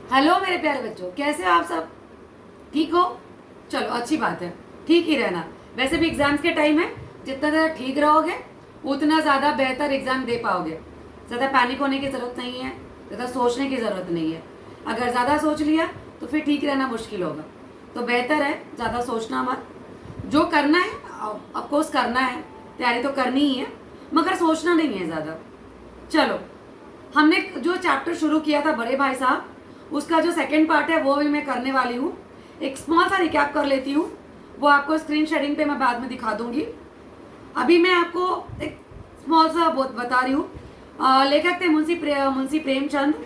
Hello मेरे प्यारे बच्चों, कैसे हो आप सब? ठीक हो? चलो अच्छी बात है, ठीक ही रहना। वैसे भी एग्जाम्स के टाइम है, जितना ज़्यादा ठीक रहोगे उतना ज़्यादा बेहतर एग्जाम दे पाओगे। ज़्यादा पैनिक होने की ज़रूरत नहीं है, ज़्यादा सोचने की ज़रूरत नहीं है। अगर ज़्यादा सोच लिया तो फिर ठीक रहना मुश्किल होगा। तो बेहतर है ज़्यादा सोचना मत। जो करना है ऑफकोर्स करना है, तैयारी तो करनी ही है, मगर सोचना नहीं है ज़्यादा। चलो, हमने जो चैप्टर शुरू किया था बड़े भाई साहब, उसका जो सेकंड पार्ट है वो भी मैं करने वाली हूँ। एक स्मॉल सा रिकैप कर लेती हूँ, वो आपको स्क्रीन शेयरिंग पे मैं बाद में दिखा दूंगी। अभी मैं आपको एक स्मॉल सा बता रही हूँ। लेखक थे मुंशी प्रेमचंद।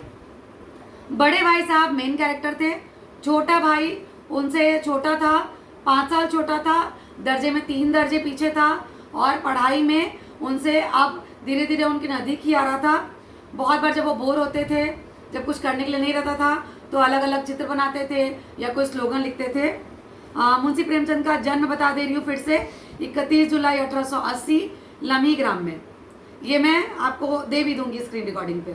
बड़े भाई साहब मेन कैरेक्टर थे। छोटा भाई उनसे छोटा था, 5 साल छोटा था, दर्जे में 3 दर्जे पीछे था, और पढ़ाई में उनसे अब धीरे धीरे उनकी नज़दीक ही आ रहा था। बहुत बार जब वो बोर होते थे, जब कुछ करने के लिए नहीं रहता था, तो अलग अलग चित्र बनाते थे या कोई स्लोगन लिखते थे। मुंशी प्रेमचंद का जन्म बता दे रही हूँ फिर से, 31 जुलाई 1880 लम्ही ग्राम में। ये मैं आपको दे भी दूंगी स्क्रीन रिकॉर्डिंग पे।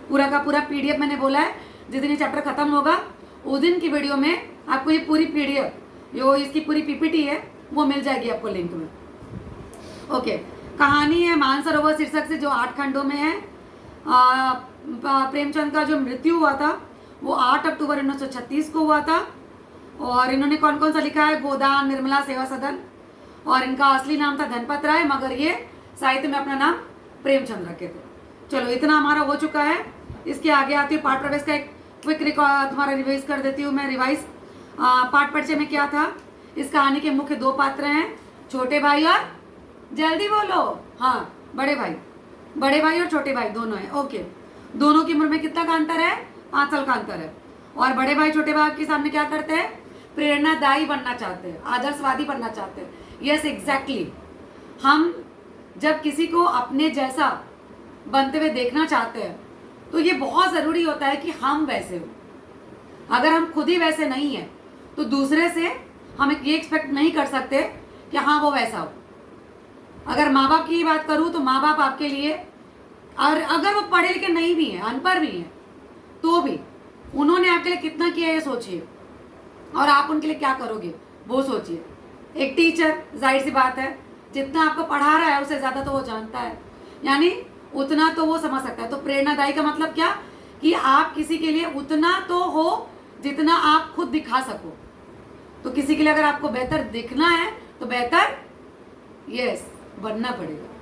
पूरा का पूरा पीडीएफ मैंने बोला है, जिस दिन ये चैप्टर खत्म होगा उस दिन की वीडियो में आपको ये पूरी पीडीएफ, जो इसकी पूरी पीपीटी है, वो मिल जाएगी आपको लिंक में। ओके, कहानी है मानसरोवर शीर्षक से, जो 8 खंडों में है। प्रेमचंद का जो मृत्यु हुआ था वो 8 अक्टूबर 1936 को हुआ था। और इन्होंने कौन कौन सा लिखा है? गोदान, निर्मला सेवा सदन। और इनका असली नाम था धनपत राय, मगर ये साहित्य में अपना नाम प्रेमचंद रखे थे। चलो, इतना हमारा हो चुका है। इसके आगे आती हूँ पाठ प्रवेश का एक क्विक रिकॉर्ड तुम्हारा रिवाइज कर देती हूँ मैं। पाठ परिचय में क्या था? इस कहानी के मुख्य 2 पात्र हैं, छोटे भाई और, जल्दी बोलो, हाँ, बड़े भाई और छोटे भाई दोनों हैं। ओके, दोनों की उम्र में कितना का अंतर है? 5 साल का अंतर है। और बड़े भाई छोटे भाई के सामने क्या करते हैं? प्रेरणादायी बनना चाहते हैं, आदर्शवादी बनना चाहते हैं। Yes, exactly. हम जब किसी को अपने जैसा बनते हुए देखना चाहते हैं तो ये बहुत ज़रूरी होता है कि हम वैसे हो। अगर हम खुद ही वैसे नहीं हैं तो दूसरे से हम ये एक्सपेक्ट नहीं कर सकते कि हाँ वो वैसा हो। अगर माँ बाप की बात करूँ तो माँ बाप आपके लिए, और अगर वो पढ़े लिखे नहीं भी हैं, अनपढ़ भी हैं, तो भी उन्होंने आपके लिए कितना किया ये सोचिए, और आप उनके लिए क्या करोगे वो सोचिए। एक टीचर, जाहिर सी बात है, जितना आपको पढ़ा रहा है उससे ज़्यादा तो वो जानता है, यानी उतना तो वो समझ सकता है। तो प्रेरणादायी का मतलब क्या? कि आप किसी के लिए उतना तो हो जितना आप खुद दिखा सको। तो किसी के लिए अगर आपको बेहतर दिखना है तो बेहतर यस बनना पड़ेगा।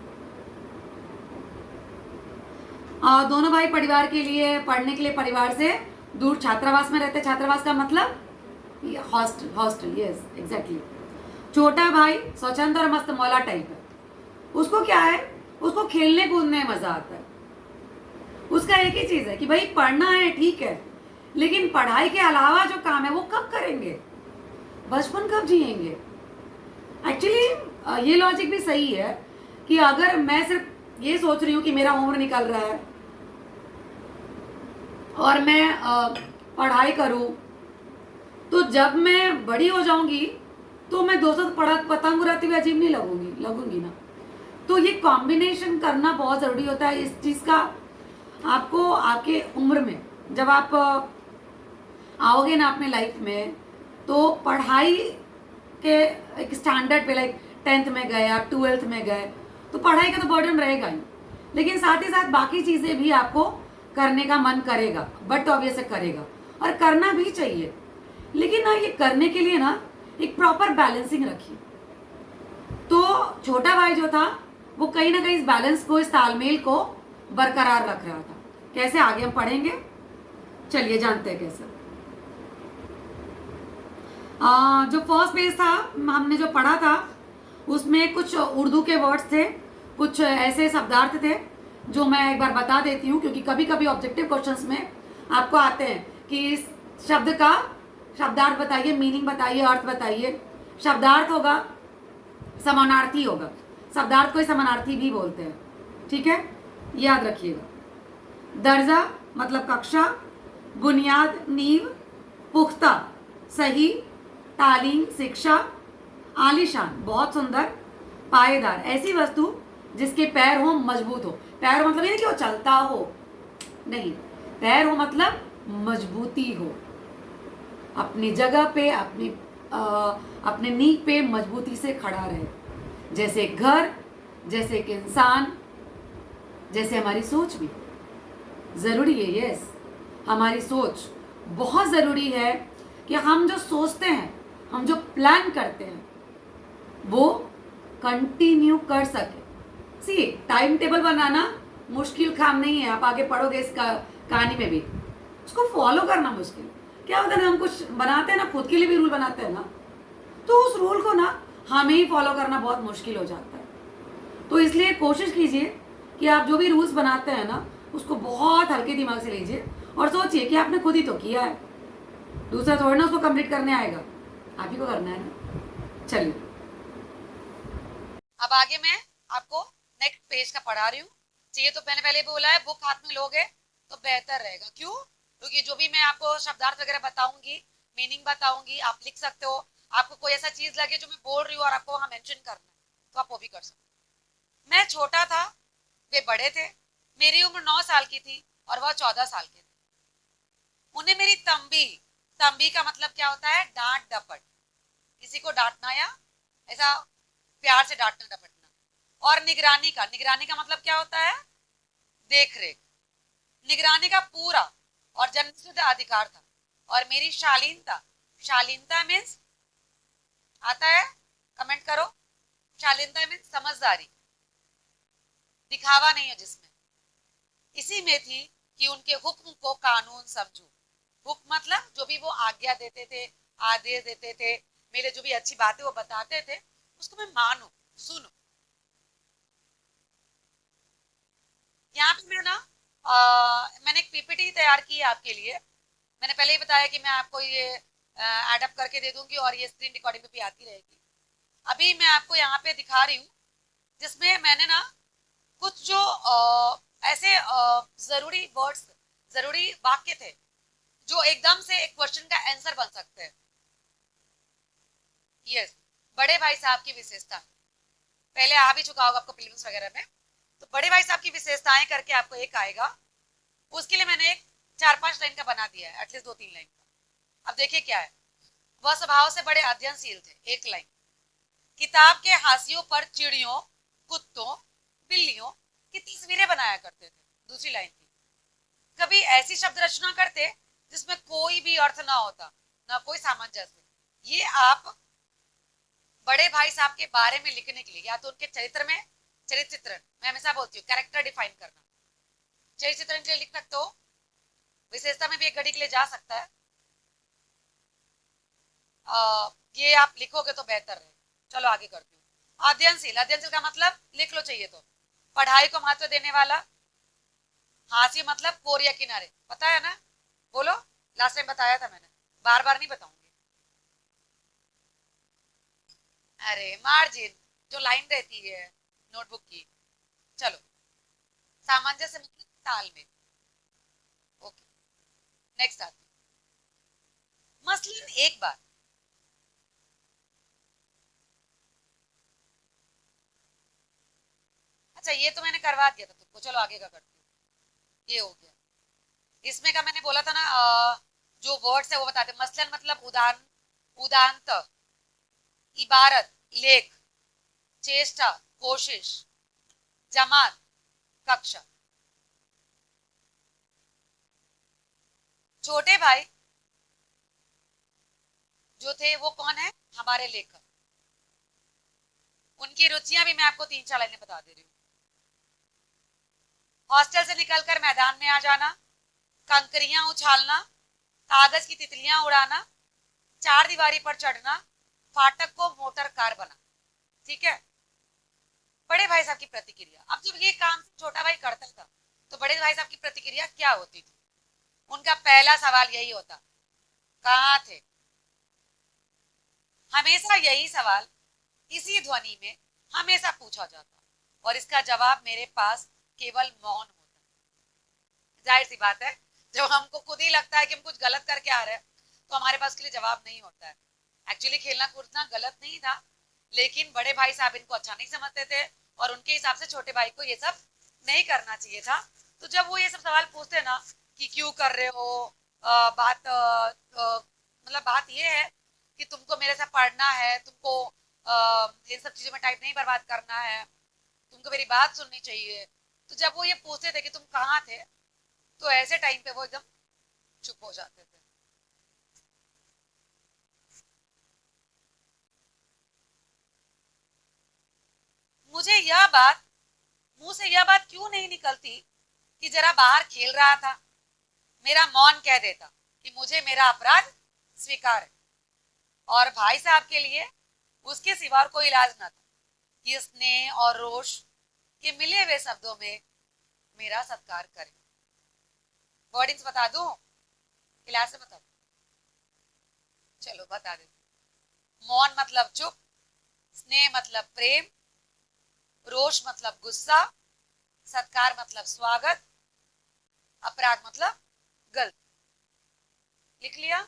दोनों भाई परिवार के लिए, पढ़ने के लिए परिवार से दूर छात्रावास में रहते। छात्रावास का मतलब हॉस्टल, यस एग्जैक्टली। छोटा भाई स्वतंत्र और मस्त मौला टाइप है। उसको क्या है? उसको खेलने कूदने में मजा आता है। उसका एक ही चीज है कि भाई पढ़ना है, ठीक है, लेकिन पढ़ाई के अलावा जो काम है वो कब करेंगे? बचपन कब जिएंगे? एक्चुअली ये लॉजिक भी सही है कि अगर मैं सिर्फ ये सोच रही हूँ कि मेरा उम्र निकल रहा है और मैं पढ़ाई करूँ, तो जब मैं बड़ी हो जाऊंगी तो मैं दोस्तों से पतंग उड़ाती हुई अजीब नहीं लगूंगी ना। तो ये कॉम्बिनेशन करना बहुत ज़रूरी होता है इस चीज़ का। आपको आपके उम्र में जब आप आओगे ना अपने लाइफ में, तो पढ़ाई के एक स्टैंडर्ड पे, लाइक 10th में गए, आप 12th में गए, तो पढ़ाई का तो बर्डन रहेगा ही, लेकिन साथ ही साथ बाकी चीज़ें भी आपको करने का मन करेगा, बट ऑब्वियस करेगा, और करना भी चाहिए। लेकिन ना ये करने के लिए ना एक प्रॉपर बैलेंसिंग रखिए। तो छोटा भाई जो था वो कहीं ना कहीं इस बैलेंस को, इस तालमेल को बरकरार रख रहा था। कैसे? आगे हम पढ़ेंगे, चलिए जानते हैं कैसे। जो फर्स्ट पेज था हमने जो पढ़ा था उसमें कुछ उर्दू के वर्ड्स थे, कुछ ऐसे शब्दार्थ थे जो मैं एक बार बता देती हूँ, क्योंकि कभी कभी ऑब्जेक्टिव क्वेश्चंस में आपको आते हैं कि इस शब्द का शब्दार्थ बताइए, मीनिंग बताइए, अर्थ बताइए। शब्दार्थ होगा, समानार्थी होगा। शब्दार्थ को ही समानार्थी भी बोलते हैं, ठीक है, याद रखिएगा। दर्जा मतलब कक्षा, बुनियाद, नींव, पुख्ता, सही, तालीम, शिक्षा, आलीशान बहुत सुंदर, पायेदार ऐसी वस्तु जिसके पैर हो, मजबूत हो। पैर मतलब ये नहीं कि वो चलता हो, नहीं, पैर हो मतलब मजबूती हो, अपनी जगह पे अपने नींव पे मजबूती से खड़ा रहे। जैसे घर, जैसे एक इंसान, जैसे हमारी सोच भी ज़रूरी है। यस, हमारी सोच बहुत ज़रूरी है कि हम जो सोचते हैं, हम जो प्लान करते हैं, वो कंटिन्यू कर सके। सी, टाइम टेबल बनाना मुश्किल काम नहीं है, आप आगे पढ़ोगे इस कहानी में भी। उसको फॉलो करना मुश्किल। क्या होता है ना, हम कुछ बनाते हैं ना, खुद के लिए भी रूल बनाते हैं ना, तो उस रूल को ना हमें ही फॉलो करना बहुत मुश्किल हो जाता है। तो इसलिए कोशिश कीजिए कि आप जो भी रूल्स बनाते हैं ना, उसको बहुत हल्के दिमाग से लीजिए और सोचिए कि आपने खुद ही तो किया है, दूसरा थोड़ी ना उसको कंप्लीट करने आएगा, आप ही को करना है ना। चलिए, अब आगे मैं आपको नेक्स्ट पेज का पढ़ा रही हूँ। चाहिए तो मैंने पहले बोला है, बुक हाथ में लोगे तो बेहतर रहेगा। क्यों? क्योंकि जो भी मैं आपको शब्दार्थ वगैरह बताऊंगी, मीनिंग बताऊंगी, आप लिख सकते हो। आपको कोई ऐसा चीज लगे जो मैं बोल रही हूँ और आपको वहां मेंशन करना है, तो आप वो भी कर सकते हो। मैं छोटा था, वे बड़े थे। मेरी उम्र 9 साल की थी और वह 14 साल के थे। उन्हें मेरी तंबी, तंबी का मतलब क्या होता है? डांट डपट, किसी को डांटना या ऐसा प्यार से डांटना डपटना। और निगरानी का, निगरानी का मतलब क्या होता है? देख रेख। निगरानी का पूरा और जन्मसिद्ध अधिकार था। और मेरी शालीनता, शालीनता मीन्स आता है, कमेंट करो। शालीनता मीन्स समझदारी, दिखावा नहीं है जिसमें, इसी में थी कि उनके हुक्म को कानून समझूं। हुक्म मतलब जो भी वो आज्ञा देते थे, आदेश देते थे, मेरे जो भी अच्छी बातें वो बताते थे, उसको मैं मानूं, सुनूं। यहाँ पे मैं ना मैंने एक पीपीटी तैयार की है आपके लिए। मैंने पहले ही बताया कि मैं आपको ये एडअप करके दे दूंगी और ये स्क्रीन रिकॉर्डिंग पे भी आती रहेगी। अभी मैं आपको यहाँ पे दिखा रही हूँ, जिसमें मैंने ना कुछ जो ऐसे जरूरी वर्ड्स, जरूरी वाक्य थे जो एकदम से एक क्वेश्चन का आंसर बन सकते हैं। यस, बड़े भाई साहब की विशेषता पहले आ भी चुका होगा आपको प्रीलिम्स वगैरह में। तो बड़े भाई साहब की विशेषताएं करके आपको एक आएगा, उसके लिए मैंने एक 4-5 लाइन का बना दिया है, एटलीस्ट 2-3 लाइन का। अब देखिए क्या है। वह स्वभाव से बड़े अध्ययनशील थे, एक लाइन। किताब के हाशियों पर चिड़ियों, कुत्तों, बिल्लियों की तस्वीरें बनाया करते थे, दूसरी लाइन की। कभी ऐसी शब्द रचना करते जिसमें कोई भी अर्थ ना होता, ना कोई सामंजस्य। ये आप बड़े भाई साहब के बारे में लिखने के लिए या तो उनके चरित्र में, चरित्र चित्रण, मैं हमेशा बोलती हूँ कैरेक्टर डिफाइन करना, चरित्र चित्रण के लिए लिख सकते हो। विशेषता में भी एक घड़ी के लिए जा सकता है। ये आप लिखोगे तो बेहतर है। चलो आगे करती हूँ। अध्ययनशील, अध्ययनशील का मतलब लिख लो चाहिए तो, पढ़ाई को महत्व देने वाला। हास्य मतलब कोरिया किनारे, पता है ना? बोलो, लास्ट टाइम बताया था मैंने, बार बार नहीं बताऊंगी। अरे मार्जिन, जो लाइन रहती है नोटबुक की। चलो, सामंजस्य मतलब तालमेल। ओके, नेक्स्ट आती हूँ। मसलन एक बार, अच्छा ये तो मैंने करवा दिया था तुमको, चलो आगे का करती हूँ। ये हो गया। इसमें का मैंने बोला था ना, जो वर्ड्स है वो बताते। मसलन मतलब उदाहरण, उदांत, इबारत, लेख, चेष्टा, कोशिश, जमात, कक्षा। छोटे भाई जो थे वो कौन है? हमारे लेखक। उनकी रुचियां भी मैं आपको 3-4 लाइनें बता दे रही हूँ। हॉस्टल से निकलकर मैदान में आ जाना, कंकरियां उछालना, कागज की तितलियां उड़ाना, चार दीवारी पर चढ़ना, फाटक को मोटर कार बना। ठीक है। बड़े भाई साहब की प्रतिक्रिया, अब जब ये काम छोटा भाई करता था तो बड़े भाई साहब की प्रतिक्रिया क्या होती थी? उनका पहला सवाल यही होता, कहाँ थे? हमेशा यही सवाल इसी ध्वनि में हमेशा पूछा जाता, और इसका जवाब मेरे पास केवल मौन होता। जाहिर सी बात है, जब हमको खुद ही लगता है कि हम कुछ गलत करके आ रहे हैं तो हमारे पास के लिए जवाब नहीं होता है। एक्चुअली खेलना कूदना गलत नहीं था, लेकिन बड़े भाई साहब इनको अच्छा नहीं समझते थे और उनके हिसाब से छोटे भाई को ये सब नहीं करना चाहिए था। तो जब वो ये सब सवाल पूछते ना कि क्यों कर रहे हो, मतलब बात ये है कि तुमको मेरे से पढ़ना है, तुमको इन सब चीजों में टाइम नहीं बर्बाद करना है, तुमको मेरी बात सुननी चाहिए। तो जब वो ये पूछते थे कि तुम कहाँ थे, तो ऐसे टाइम पे वो एकदम चुप हो जाते थे। मुझे यह बात, मुंह से यह बात क्यों नहीं निकलती कि जरा बाहर खेल रहा था, मेरा मौन कह देता कि मुझे मेरा अपराध स्वीकार है, और भाई साहब के लिए उसके सिवा और कोई इलाज न था कि स्नेह और रोष के मिले हुए शब्दों में मेरा सत्कार करे। वर्डिंग्स बता दूं, क्लास से बता दूं? चलो बता देती। मौन मतलब चुप, स्नेह मतलब प्रेम, रोष मतलब गुस्सा, सत्कार मतलब स्वागत, अपराध मतलब गलती। लिख लिया?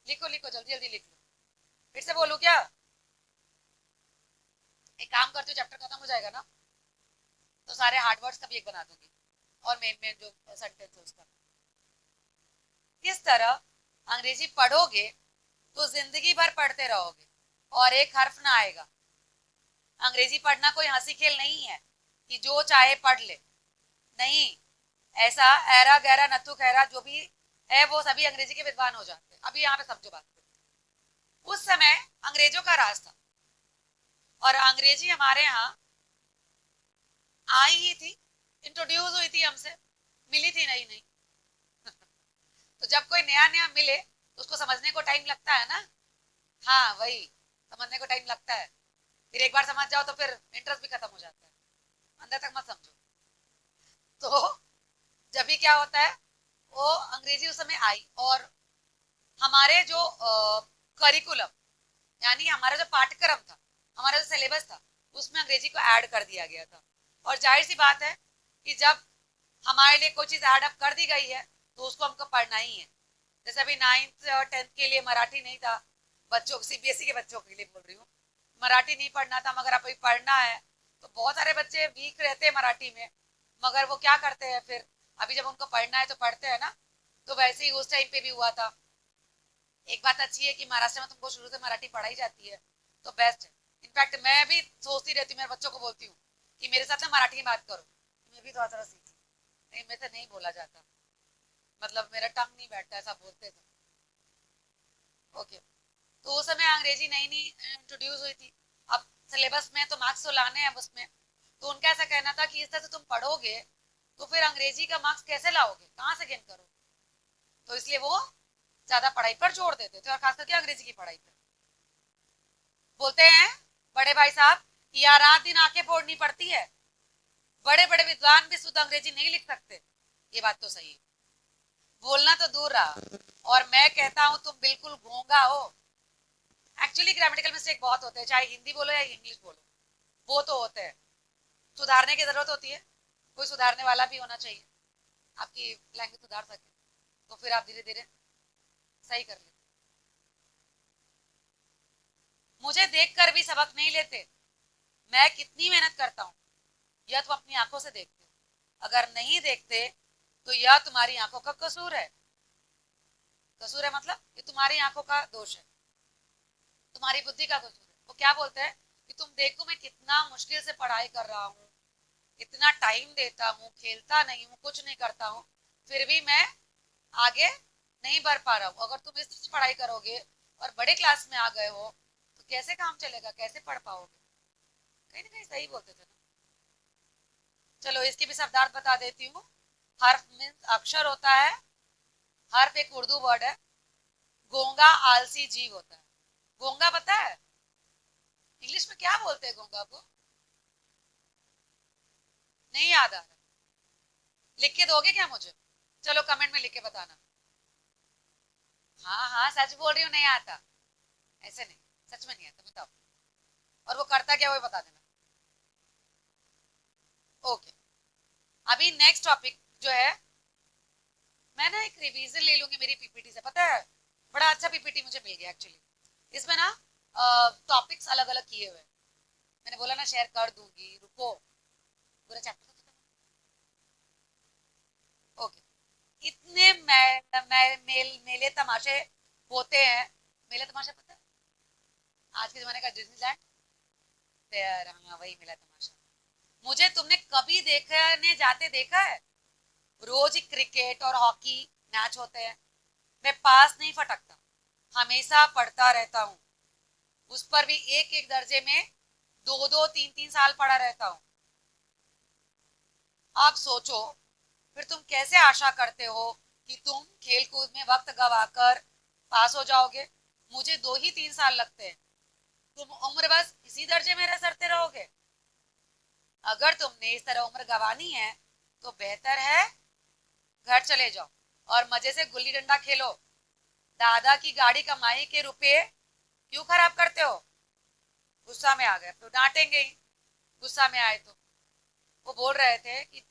लिखो लिखो, जल्दी जल्दी लिख लो। फिर से बोलूं क्या? एक काम करती हूँ, चैप्टर खत्म हो जाएगा ना, तो सारे हार्ड वर्ड्स का भी एक बना दूंगी, और मेन मेन जो सेंटेंस है उसका। किस तरह अंग्रेजी पढ़ोगे तो जिंदगी भर पढ़ते रहोगे और एक हर्फ ना आएगा। अंग्रेजी पढ़ना कोई हंसी खेल नहीं है कि जो चाहे पढ़ ले, नहीं। ऐसा ऐरा गहरा नत्थु खैरा जो भी है वो सभी अंग्रेजी के विद्वान हो जाते हैं। अभी यहाँ पे समझो बात को। उस समय अंग्रेजों का राज था, और अंग्रेजी हमारे यहाँ आई ही थी, इंट्रोड्यूस हुई थी हमसे, मिली थी नहीं नहीं। तो जब कोई नया नया मिले तो उसको समझने को टाइम लगता है ना। हाँ वही, समझने को टाइम लगता है। फिर एक बार समझ जाओ तो फिर इंटरेस्ट भी खत्म हो जाता है, अंदर तक मत समझो। तो जब भी क्या होता है, वो अंग्रेजी उस समय आई, और हमारे जो करिकुलम, यानी हमारा जो पाठ्यक्रम था, हमारा जो सिलेबस था, उसमें अंग्रेजी को ऐड कर दिया गया था। और जाहिर सी बात है कि जब हमारे लिए कोई चीज ऐड अप कर दी गई है तो उसको हमको पढ़ना ही है। जैसे अभी 9th और 10th के लिए मराठी नहीं था, बच्चों, सीबीएसई के बच्चों के लिए बोल रही हूँ, मराठी नहीं पढ़ना था, मगर अभी पढ़ना है। तो बहुत सारे बच्चे वीक रहते हैं मराठी में, मगर वो क्या करते हैं फिर, अभी जब उनको पढ़ना है तो पढ़ते हैं ना। तो वैसे ही उस टाइम पे भी हुआ था। एक बात अच्छी है कि महाराष्ट्र में तुमको शुरू से मराठी पढ़ाई जाती है, तो बेस्ट है। इनफैक्ट मैं भी सोचती रहती हूँ, मेरे बच्चों को बोलती हूँ कि मेरे साथ ना मराठी में बात करो, मैं भी थोड़ा थोड़ा सीखी। नहीं, मैं तो नहीं बोला जाता, मतलब मेरा टंग नहीं बैठता, ऐसा बोलते थे। ओके। तो उस समय अंग्रेजी नई नई इंट्रोड्यूस हुई थी। अब सिलेबस में तो मार्क्स तो लाने हैं उसमें, तो उनका ऐसा कहना था कि इस तरह से तुम पढ़ोगे तो फिर अंग्रेजी का मार्क्स कैसे लाओगे, कहाँ से गेन करोगे। तो इसलिए वो ज्यादा पढ़ाई पर जोर देते थे, और खास करके अंग्रेजी की पढ़ाई पर। बोलते हैं बड़े भाई साहब कि यार रात दिन आंखें फोड़नी पड़ती है, बड़े बड़े विद्वान भी शुद्ध अंग्रेजी नहीं लिख सकते। ये बात तो सही है, बोलना तो दूर रहा। और मैं कहता हूं तुम बिल्कुल गूंगा हो। एक्चुअली ग्रामेटिकल मिस्टेक बहुत होते हैं, चाहे हिंदी बोलो या इंग्लिश बोलो, वो तो होते हैं। सुधारने की जरूरत होती है, कोई सुधारने वाला भी होना चाहिए, आपकी लैंग्वेज सुधार सके, तो फिर आप धीरे धीरे सही कर लेते। मुझे देखकर भी सबक नहीं लेते, मैं कितनी मेहनत करता हूँ यह तुम अपनी आंखों से देखते हो। अगर नहीं देखते तो यह तुम्हारी आंखों का कसूर है। कसूर है मतलब ये तुम्हारी आंखों का दोष है, तुम्हारी बुद्धि का कसूर है। वो क्या बोलते हैं कि तुम देखो मैं कितना मुश्किल से पढ़ाई कर रहा हूँ, इतना टाइम देता हूँ, खेलता नहीं हूँ, कुछ नहीं करता हूँ, फिर भी मैं आगे नहीं बढ़ पा रहा हूँ। अगर तुम इस तरह से पढ़ाई करोगे और बड़े क्लास में आ गए हो तो कैसे काम चलेगा, कैसे पढ़ पाओगे। कहीं ना कहीं सही बोलते थे ना। चलो इसकी भी शब्दार्थ बता देती हूँ। हर्फ मीन्स अक्षर होता है, हर्फ एक उर्दू वर्ड है। गोंगा आलसी जीव होता है। गोंगा पता है इंग्लिश में क्या बोलते हैं गोंगा को? नहीं याद आ रहा? लिख के दोगे क्या मुझे? चलो कमेंट में लिख के बताना। हाँ हाँ सच बोल रही हूँ, नहीं आता, ऐसे नहीं, सच में नहीं आता, बताओ। और वो करता क्या वो बता देना। ओके। अभी नेक्स्ट टॉपिक जो है, मैं ना एक रिवीजन ले लूंगी मेरी पीपीटी से। पता है बड़ा अच्छा पीपीटी मुझे मिल गया एक्चुअली। इसमें ना टॉपिक्स अलग अलग किए हुए हैं। मैंने बोला ना शेयर कर दूंगी, रुको पूरा चैप्टर तो खत्म। ओके। इतने मेले तमाशे होते हैं। मेले तमाशे पता है, आज के जमाने का डिज्नीलैंड, हाँ वही मेला तमाशा। मुझे तुमने कभी देखने जाते देखा है? रोज ही क्रिकेट और हॉकी मैच होते हैं, मैं पास नहीं फटकता, हमेशा पढ़ता रहता हूँ। उस पर भी एक एक दर्जे में 2-2 3-3 साल पढ़ा रहता हूँ। आप सोचो, फिर तुम कैसे आशा करते हो कि तुम खेल कूद में वक्त गवाकर पास हो जाओगे? मुझे 2 ही 3 साल लगते हैं, तुम उम्र बस इसी दर्जे में रसरते रहोगे। अगर तुमने इस तरह उम्र गंवानी है तो बेहतर है घर चले जाओ और मजे से गुल्ली डंडा खेलो। दादा की गाड़ी कमाई के रुपए क्यों खराब करते हो? गुस्सा में आ गए तो डांटेंगे ही, गुस्सा में आए तो। वो बोल रहे थे कि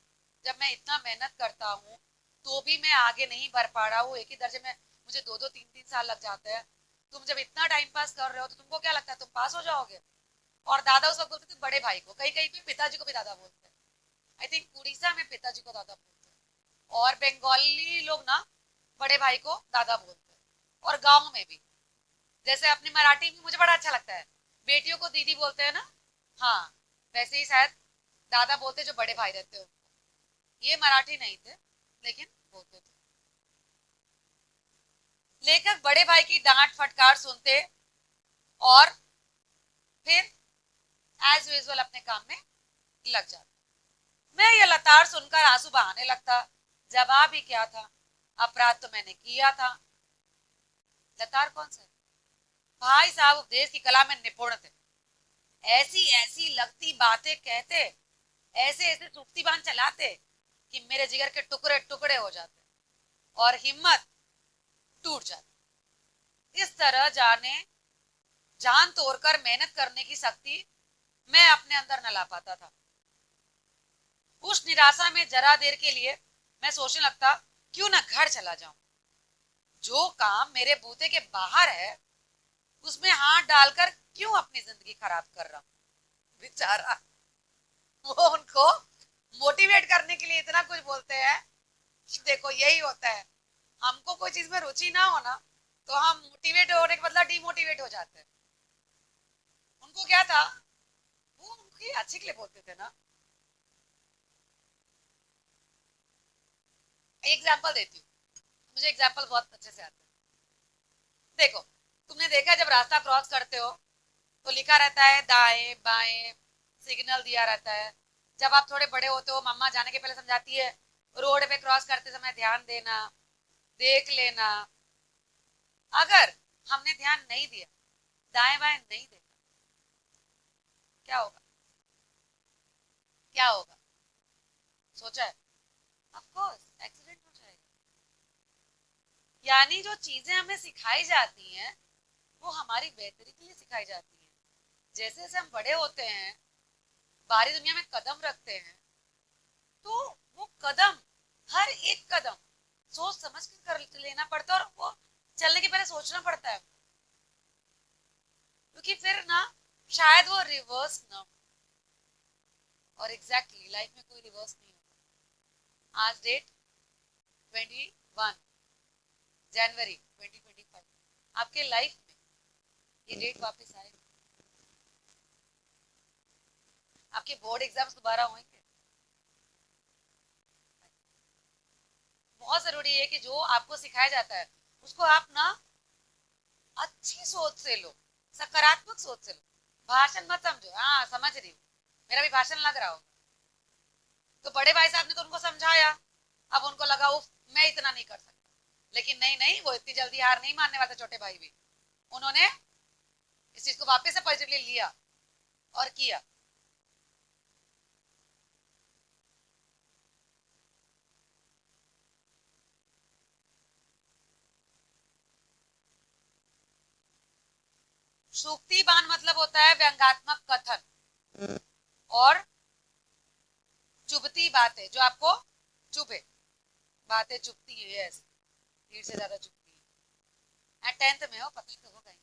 जब मैं इतना मेहनत करता हूँ तो भी मैं आगे नहीं बढ़ पा रहा हूँ, एक ही दर्जे में मुझे 2-2 3-3 साल लग जाते हैं। तुम जब इतना टाइम पास कर रहे हो तो तुमको क्या लगता है तुम पास हो जाओगे? और दादा उस वक्त बोलते थे बड़े भाई को, कहीं कहीं पे पिताजी को भी दादा बोलते हैं। आई थिंक उड़ीसा में पिताजी को दादा बोलते हैं, और बंगाली लोग ना बड़े भाई को दादा बोलते हैं, और गाँव में भी। जैसे अपनी मराठी में मुझे बड़ा अच्छा लगता है, बेटियों को दीदी बोलते हैं ना, हाँ वैसे ही शायद दादा बोलते जो बड़े भाई रहते हो। ये मराठी नहीं थे लेकिन बोलते थे। लेखक बड़े भाई की डांट फटकार सुनते और फिर एज यूजुअल अपने काम में लग जाते। मैं ये लताड़ सुनकर आंसू बहाने लगता। जवाब ही क्या था, अपराध तो मैंने किया था। लताड़ कौन सा है? भाई साहब उपदेश की कला में निपुण थे, ऐसी ऐसी लगती बातें कहते, ऐसे ऐसे सूक्ति बांध चलाते कि मेरे जिगर के टुकड़े टुकड़े हो जाते और हिम्मत टूट जाती। इस तरह जान तोड़कर मेहनत करने की शक्ति मैं अपने अंदर न ला पाता था। उस निराशा में जरा देर के लिए मैं सोचने लगता, क्यों ना घर चला जाऊं। जो काम मेरे बूते के बाहर है उसमें हाथ डालकर क्यों अपनी जिंदगी खराब कर रहा हूं। बेचारा, वो उनको मोटिवेट करने के लिए इतना कुछ बोलते हैं कि देखो यही होता है, हमको कोई चीज में रुचि ना हो ना तो हम मोटिवेट होने के बदला डिमोटिवेट हो जाते हैं। उनको क्या था, वो उनकी अच्छे के लिए बोलते थे ना। एग्जाम्पल देती हूँ, मुझे एग्जाम्पल बहुत अच्छे से आता है। देखो, तुमने देखा जब रास्ता क्रॉस करते हो तो लिखा रहता है दाएं बाएं, सिग्नल दिया रहता है। जब आप थोड़े बड़े होते हो मम्मा जाने के पहले समझाती है रोड पे क्रॉस करते समय ध्यान देना, देख लेना। अगर हमने ध्यान नहीं दिया, दाएं बाएं नहीं देखा, क्या होगा? क्या होगा सोचा है? ऑफ कोर्स एक्सीडेंट हो जाएगा। यानी जो चीजें हमें सिखाई जाती हैं वो हमारी बेहतरी के लिए सिखाई जाती हैं। जैसे जैसे हम बड़े होते हैं, बाहरी दुनिया में कदम रखते हैं, तो वो कदम, हर एक कदम सोच समझ कर लेना पड़ता है, और वो चलने के पहले सोचना पड़ता है, क्योंकि फिर ना शायद वो रिवर्स ना हो। और एग्जैक्टली लाइफ में कोई रिवर्स नहीं होता। आज डेट 21 जनवरी 2025, आपके लाइफ में ये डेट वापस आएगी। आपके बोर्ड एग्जाम्स दोबारा होंगे। बहुत जरूरी है कि जो आपको सिखाया जाता है उसको आप ना अच्छी सोच से लो, सकारात्मक सोच से लो। भाषण मत समझो, हाँ समझ रही हूँ, मेरा भी भाषण लग रहा होगा। तो बड़े भाई साहब ने तो उनको समझाया, अब उनको लगा उफ मैं इतना नहीं कर सकता, लेकिन नहीं नहीं, वो इतनी जल्दी हार नहीं मानने वाले छोटे भाई भी। उन्होंने इस चीज को वापस से पॉजिटिवली लिया और किया। सूक्तिबान मतलब होता है व्यंग्यात्मक कथन, और चुभती बातें जो आपको चुभे, बातें चुभती है ऐसे, भीड़ से ज्यादा चुभती है। 10th में हो, पता तो होगा ही।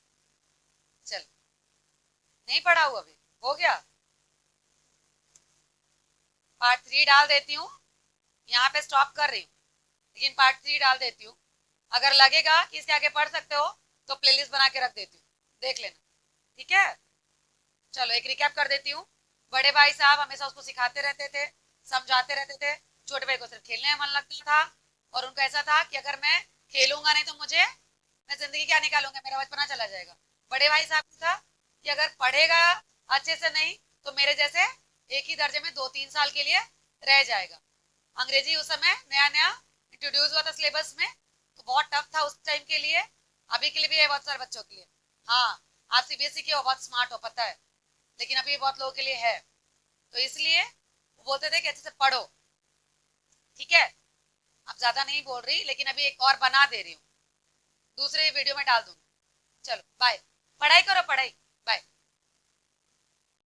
चल, नहीं पढ़ा हुआ अभी, हो गया। पार्ट 3 डाल देती हूँ, यहाँ पे स्टॉप कर रही हूँ। लेकिन पार्ट 3 डाल देती हूँ। अगर लगेगा कि इसके आगे पढ़ सकते हो तो प्लेलिस्ट बना के रख देती हूँ, देख लेना, ठीक है। चलो एक रिकैप कर देती हूँ। बड़े भाई साहब हमेशा उसको सिखाते रहते थे, समझाते रहते थे। छोटे भाई को सिर्फ खेलने में मन लगता था और उनको ऐसा था कि अगर मैं खेलूंगा नहीं तो मैं जिंदगी क्या निकालूंगा, मेरा बचपना चला जाएगा। बड़े भाई साहब को था कि अगर पढ़ेगा अच्छे से नहीं तो मेरे जैसे एक ही दर्जे में 2-3 साल के लिए रह जाएगा। अंग्रेजी उस समय नया नया इंट्रोड्यूस हुआ था सिलेबस में, तो बहुत टफ था उस टाइम के लिए। अभी के लिए भी है बहुत सारे बच्चों के लिए। हाँ, आप सीबीएसई के हो, बहुत स्मार्ट हो, पता है, लेकिन अभी बहुत लोगों के लिए है। तो इसलिए वो बोलते थे कि अच्छे से पढ़ो, ठीक है। अब ज्यादा नहीं बोल रही, लेकिन अभी एक और बना दे रही हूँ, दूसरे वीडियो में डाल दूंगी। चलो बाय, पढ़ाई करो, पढ़ाई, बाय।